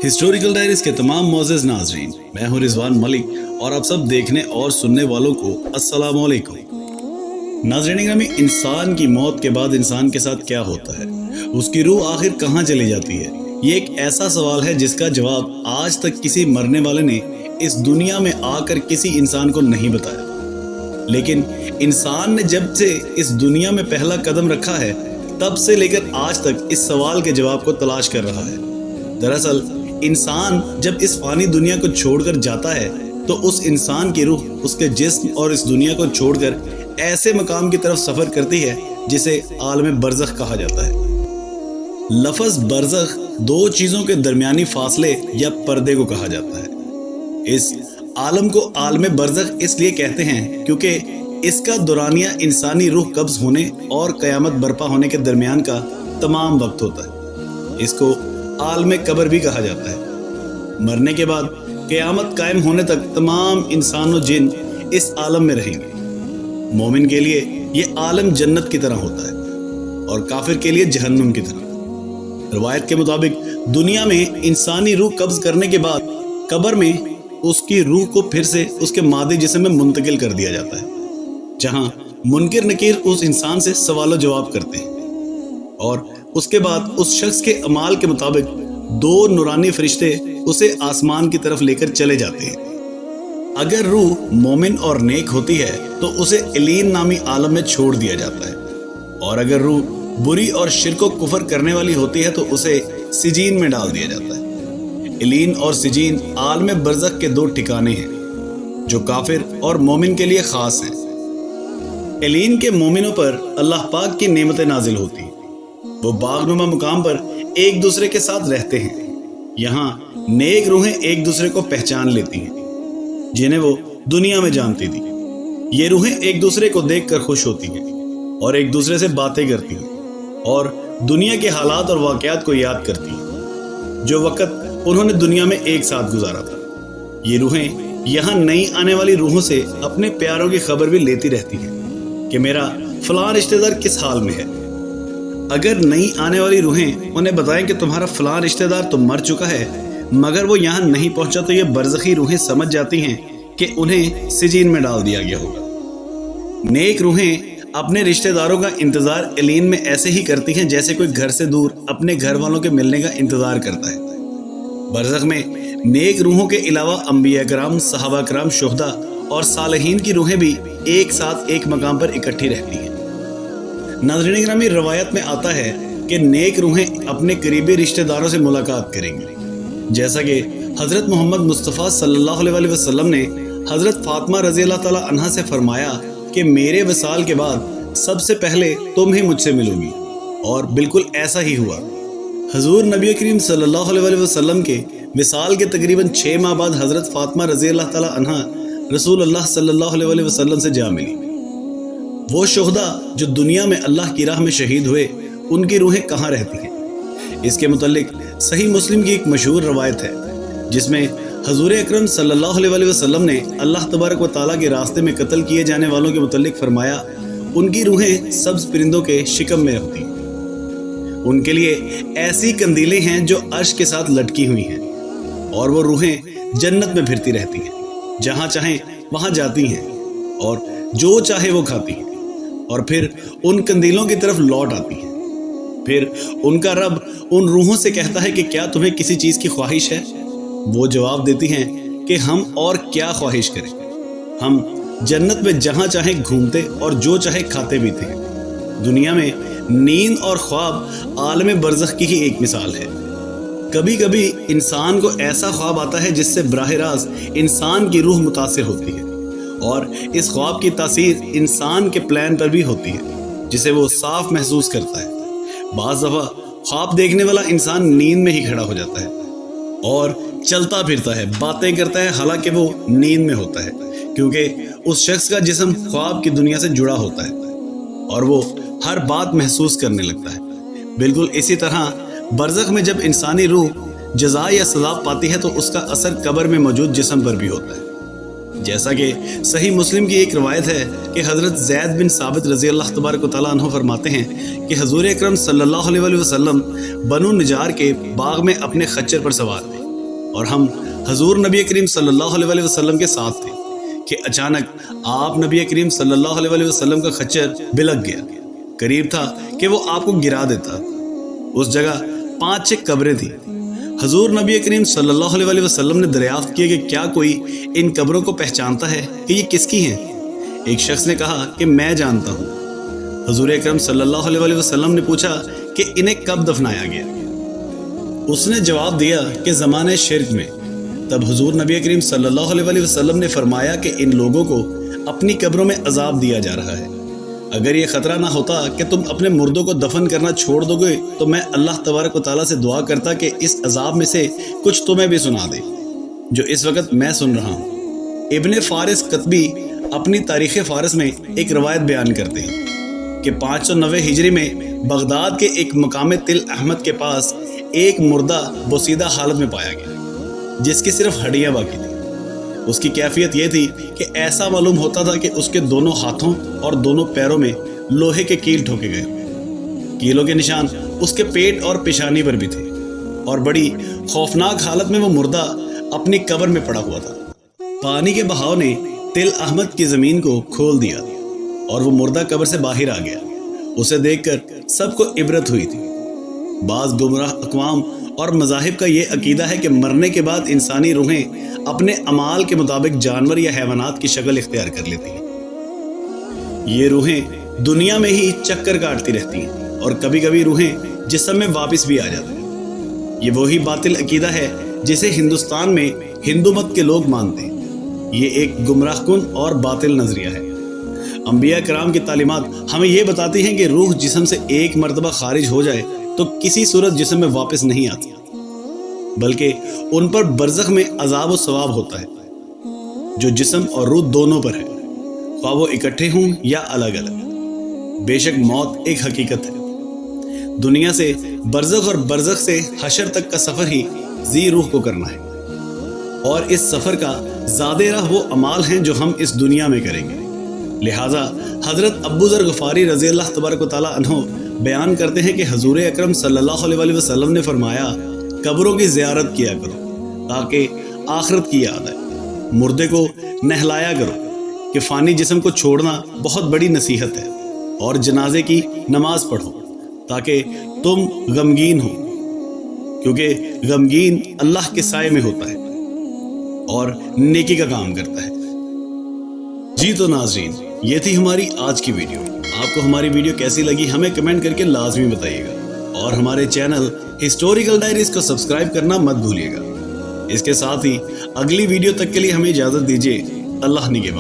Historical diaries के तमाम मोअज़्ज़िज़ नाज़रीन, मैं हूं रिजवान मलिक और आप सब देखने और सुनने वालों को अस्सलाम वालेकुम। नाज़रीन ग्रामी, इंसान की मौत के बाद इंसान के साथ क्या होता है, उसकी रूह आखिर कहाँ चली जाती है, ये एक ऐसा सवाल है जिसका जवाब आज तक किसी मरने वाले ने इस दुनिया में आकर किसी इंसान को नहीं बताया। लेकिन इंसान ने जब से इस दुनिया में पहला कदम रखा है, तब से लेकर आज तक इस सवाल के जवाब को तलाश कर रहा है। दरअसल इंसान जब इस फानी दुनिया को छोड़कर जाता है तो उस इंसान की रूह उसके जिस्म और इस दुनिया को छोड़कर ऐसे मकाम की तरफ सफर करती है जिसे आलम बरज़ख कहा जाता है। लफ्ज़ बरज़ख दो चीज़ों के दरमियानी फासले या पर्दे को कहा जाता है। इस आलम को आलम बरज़ख इसलिए कहते हैं क्योंकि इसका दौरानिया इंसानी रूह कब्ज़ होने और क़यामत बर्पा होने के दरमियान का तमाम वक्त होता है। इसको आलम कब्र भी कहा जाता है। मरने के बाद क़यामत कायम होने तक तमाम इंसान और जिन इस आलम में रहेंगे। मोमिन के लिए ये आलम जन्नत की तरह होता है और काफिर के लिए जहन्नुम की तरह। रवायत के मुताबिक दुनिया में इंसानी रूह कब्ज करने के बाद कब्र में उसकी रूह को फिर से उसके मादी जिस्म में मुंतकिल कर दिया जाता है, जहां मुनकिर नकीर उस इंसान से सवाल जवाब करते हैं और उसके बाद उस शख्स के अमाल के मुताबिक दो नूरानी फरिश्ते उसे आसमान की तरफ लेकर चले जाते हैं। अगर रूह मोमिन और नेक होती है तो उसे इलीन नामी आलम में छोड़ दिया जाता है, और अगर रूह बुरी और शिर्क व कुफर करने वाली होती है तो उसे सिजीन में डाल दिया जाता है। इलीन और सिजीन आलम बरज़ख के दो ठिकाने हैं जो काफिर और मोमिन के लिए खास हैं। इलीन के मोमिनों पर अल्लाह पाक की नेमतें नाजिल होती हैं। वो बागनुमा मुकाम पर एक दूसरे के साथ रहते हैं। यहाँ नेक रूहें एक दूसरे को पहचान लेती हैं जिन्हें वो दुनिया में जानती थी। ये रूहें एक दूसरे को देखकर खुश होती हैं और एक दूसरे से बातें करती हैं और दुनिया के हालात और वाक़यात को याद करती हैं जो वक़्त उन्होंने दुनिया में एक साथ गुजारा था। ये रूहें यहाँ नई आने वाली रूहों से अपने प्यारों की खबर भी लेती रहती हैं कि मेरा फलां रिश्तेदार किस हाल में है। अगर नई आने वाली रूहें उन्हें बताएं कि तुम्हारा फलां रिश्तेदार तो मर चुका है मगर वो यहाँ नहीं पहुंचा, तो ये बरज़खी रूहें समझ जाती हैं कि उन्हें सिजीन में डाल दिया गया होगा। नेक रूहें अपने रिश्तेदारों का इंतज़ार इलीन में ऐसे ही करती हैं जैसे कोई घर से दूर अपने घर वालों के मिलने का इंतज़ार करता है। बरज़ख में नेक रूहों के अलावा अंबिया कराम, सहाबा कराम, शुहदा और सालिहीन की रूहें भी एक साथ एक मकाम पर इकट्ठी रहती हैं। नाज़रीन ग्रामी, रवायत में आता है कि नेक रूहें अपने करीबी रिश्तेदारों से मुलाकात करेंगी, जैसा कि हज़रत मोहम्मद मुस्तफ़ा सल्लल्लाहु अलैहि वसल्लम ने हज़रत फ़ातिमा रज़ी अल्लाह ताला अन्हा से फरमाया कि मेरे विसाल के बाद सबसे पहले तुम ही मुझसे मिलोगी, और बिल्कुल ऐसा ही हुआ। हज़ूर नबी करीम सल्लल्लाहु अलैहि वसल्लम के विसाल के तकरीबन 6 माह बाद हज़रत फ़ातिमा रज़ी अल्लाह ताला अन्हा रसूल अल्लाह सल्लल्लाहु अलैहि वसल्लम से जा मिली। वो शुहदा जो दुनिया में अल्लाह की राह में शहीद हुए, उनकी रूहें कहाँ रहती हैं? इसके मुतल्लिक सही मुस्लिम की एक मशहूर रवायत है जिसमें हजूर अकरम सल्लल्लाहु अलैहि वसल्लम ने अल्लाह तबारक व तआला के रास्ते में कत्ल किए जाने वालों के मुतल्लिक फरमाया, उनकी रूहें सब्ज परिंदों के शिकम में रहती हैं। उनके लिए ऐसी कंदीलें हैं जो अर्श के साथ लटकी हुई हैं, और वो रूहें जन्नत में फिरती रहती हैं, जहाँ चाहें वहाँ जाती हैं और जो चाहे वो खाती हैं, और फिर उन कंदीलों की तरफ लौट आती हैं। फिर उनका रब उन रूहों से कहता है कि क्या तुम्हें किसी चीज़ की ख्वाहिश है? वो जवाब देती हैं कि हम और क्या ख्वाहिश करें, हम जन्नत में जहाँ चाहे घूमते और जो चाहे खाते पीते हैं। दुनिया में नींद और ख्वाब आलम बरज़ख की ही एक मिसाल है। कभी कभी इंसान को ऐसा ख्वाब आता है जिससे बराह रास्त इंसान की रूह मुतासिर होती है, और इस ख्वाब की तासीर इंसान के प्लान पर भी होती है जिसे वो साफ महसूस करता है। बाज़ दफ़ा ख्वाब देखने वाला इंसान नींद में ही खड़ा हो जाता है और चलता फिरता है, बातें करता है, हालांकि वो नींद में होता है, क्योंकि उस शख्स का जिस्म ख्वाब की दुनिया से जुड़ा होता है और वो हर बात महसूस करने लगता है। बिल्कुल इसी तरह बरज़ख में जब इंसानी रूह जज़ा या सज़ा पाती है तो उसका असर कब्र में मौजूद जिस्म पर भी होता है। जैसा कि सही मुस्लिम की एक रवायत है कि हज़रत ज़ैद बिन साबित रज़ी अल्लाह तबारक व तआला अन्हु फरमाते हैं कि हज़ूर अकरम सल्लल्लाहु अलैहि वसल्लम बनु निजार के बाग में अपने खच्चर पर सवार थे। اور ہم حضور نبی کریم صلی اللہ علیہ وسلم کے ساتھ تھے کہ اچانک آپ نبی کریم صلی اللہ علیہ وسلم کا خچر بلک گیا. قریب تھا کہ وہ آپ کو گرا دیتا. اس جگہ 5-6 قبریں تھیں. حضور نبی کریم صلی اللہ علیہ وسلم نے دریافت کیا کہ کیا کوئی ان قبروں کو پہچانتا ہے کہ یہ کس کی ہیں؟ ایک شخص نے کہا کہ میں جانتا ہوں. حضور اکرم صلی اللہ علیہ وسلم نے پوچھا کہ انہیں کب دفنایا گیا؟ اس نے جواب دیا کہ زمانے شرک میں. تب حضور نبی کریم صلی اللہ علیہ وسلم نے فرمایا کہ ان لوگوں کو اپنی قبروں میں عذاب دیا جا رہا ہے. اگر یہ خطرہ نہ ہوتا کہ تم اپنے مردوں کو دفن کرنا چھوڑ دو گے تو میں اللہ تبارک و تعالیٰ سے دعا کرتا کہ اس عذاب میں سے کچھ تمہیں بھی سنا دے جو اس وقت میں سن رہا ہوں. ابن فارس کتبی اپنی تاریخ فارس میں ایک روایت بیان کرتے ہیں کہ 590 ہجری میں بغداد کے ایک مقام تل احمد کے پاس ایک مردہ بوسیدہ حالت میں پایا گیا جس کی صرف ہڈیاں باقی تھیں. اس کی کیفیت یہ تھی کہ ایسا معلوم ہوتا تھا کہ اس کے دونوں ہاتھوں اور دونوں پیروں میں لوہے کے کیل ٹھوکے گئے. کیلوں کے نشان اس کے پیٹ اور پیشانی پر بھی تھے اور بڑی خوفناک حالت میں وہ مردہ اپنی قبر میں پڑا ہوا تھا. پانی کے بہاؤ نے تل احمد کی زمین کو کھول دیا اور وہ مردہ قبر سے باہر آ گیا. اسے دیکھ کر سب کو عبرت ہوئی تھی. بعض گمراہ اقوام اور مذاہب کا یہ عقیدہ ہے کہ مرنے کے بعد انسانی روحیں اپنے اعمال کے مطابق جانور یا حیوانات کی شکل اختیار کر لیتی ہیں. یہ روحیں دنیا میں ہی چکر کاٹتی رہتی ہیں اور کبھی کبھی روحیں جسم میں واپس بھی آ جاتی ہیں. یہ وہی باطل عقیدہ ہے جسے ہندوستان میں ہندو مت کے لوگ مانتے ہیں. یہ ایک گمراہ کن اور باطل نظریہ ہے. انبیاء کرام کی تعلیمات ہمیں یہ بتاتی ہیں کہ روح جسم سے ایک مرتبہ خارج ہو جائے تو کسی صورت جسم میں واپس نہیں آتی بلکہ ان پر برزخ میں عذاب و ثواب ہوتا ہے جو جسم اور روح دونوں پر ہے خواہ وہ اکٹھے ہوں یا الگ الگ. بے شک موت ایک حقیقت ہے. دنیا سے برزخ اور برزخ سے حشر تک کا سفر ہی ذی روح کو کرنا ہے اور اس سفر کا زیادہ راہ وہ اعمال ہیں جو ہم اس دنیا میں کریں گے. لہٰذا حضرت ابو ذر غفاری رضی اللہ تبارک و تعالیٰ عنہ بیان کرتے ہیں کہ حضور اکرم صلی اللہ علیہ وسلم نے فرمایا قبروں کی زیارت کیا کرو تاکہ آخرت کی یاد آئے. مردے کو نہلایا کرو کہ فانی جسم کو چھوڑنا بہت بڑی نصیحت ہے اور جنازے کی نماز پڑھو تاکہ تم غمگین ہو کیونکہ غمگین اللہ کے سائے میں ہوتا ہے اور نیکی کا کام کرتا ہے. جی تو ناظرین یہ تھی ہماری آج کی ویڈیو. آپ کو ہماری ویڈیو کیسی لگی ہمیں کمنٹ کر کے لازمی بتائیے گا اور ہمارے چینل ہسٹوریکل ڈائریز کو سبسکرائب کرنا مت بھولیے گا. اس کے ساتھ ہی اگلی ویڈیو تک کے لیے ہمیں اجازت دیجیے. اللہ نگہبان.